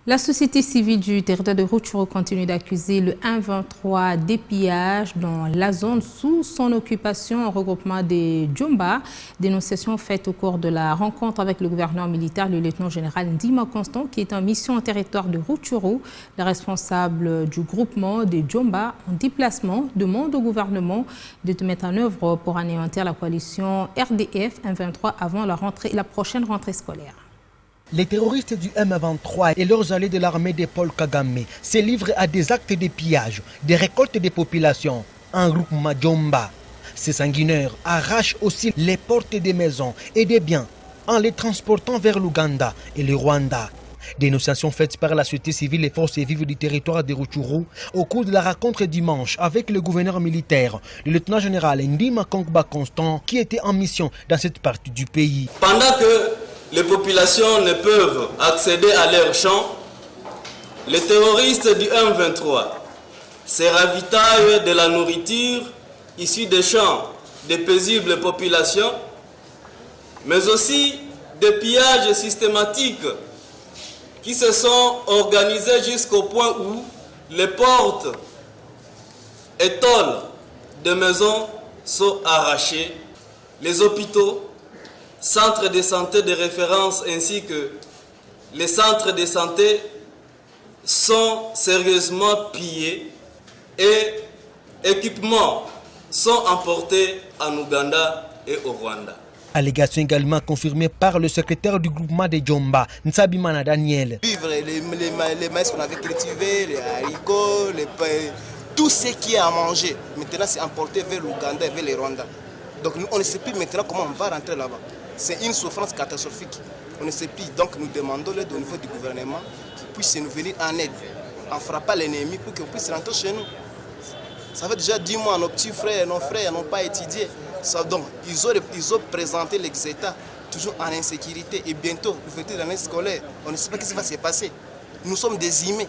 La société civile du territoire de Rutshuru continue d'accuser le 123 d'épillage dans la zone sous son occupation en regroupement des Djomba. Dénonciation faite au cours de la rencontre avec le gouverneur militaire, le lieutenant-général Ndima Constant, qui est en mission au territoire de Rutshuru. Les responsables du groupement des Djomba en déplacement demandent au gouvernement de mettre en œuvre pour anéantir la coalition RDF 123 avant la prochaine rentrée scolaire. Les terroristes du M23 et leurs alliés de l'armée de Paul Kagame se livrent à des actes de pillage, des récoltes des populations, en groupement Djomba. Ces sanguinaires arrachent aussi les portes des maisons et des biens en les transportant vers l'Ouganda et le Rwanda. Dénonciation faite par la société civile et forces vives du territoire de Rutshuru au cours de la rencontre dimanche avec le gouverneur militaire, le lieutenant-général Ndima Constant, qui était en mission dans cette partie du pays. Pendant que les populations ne peuvent accéder à leurs champs, les terroristes du M23 se ravitaillent de la nourriture issue des champs des paisibles populations, mais aussi des pillages systématiques qui se sont organisés jusqu'au point où les portes et tôles de maisons sont arrachées, les hôpitaux, centres de santé de référence ainsi que les centres de santé sont sérieusement pillés et équipements sont emportés en Ouganda et au Rwanda. Allégation également confirmée par le secrétaire du groupement des Djomba, Nsabimana Daniel. Les maïs qu'on avait cultivés, les haricots, tout ce qui est à manger, maintenant c'est emporté vers l'Ouganda et vers le Rwanda. Donc nous, on ne sait plus maintenant comment on va rentrer là-bas. C'est une souffrance catastrophique. On ne sait plus. Donc nous demandons l'aide au niveau du gouvernement qui puisse nous venir en aide en frappant l'ennemi pour qu'on puisse rentrer chez nous. Ça fait déjà 10 mois, nos petits frères, nos frères n'ont pas étudié. Donc ils ont présenté l'exéta toujours en insécurité et bientôt l'ouverture de l'année scolaire. On ne sait pas ce qui va se passer. Nous sommes des humains.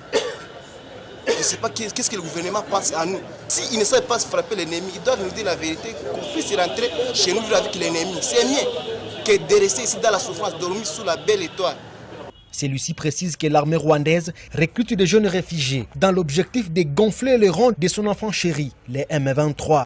Je ne sais pas qu'est-ce que le gouvernement pense à nous. S'ils ne savent pas frapper l'ennemi, ils doivent nous dire la vérité, qu'on puisse rentrer chez nous avec l'ennemi. C'est mieux que de rester ici dans la souffrance, dormir sous la belle étoile. Celui-ci précise que l'armée rwandaise recrute des jeunes réfugiés dans l'objectif de gonfler les rangs de son enfant chéri, les M23.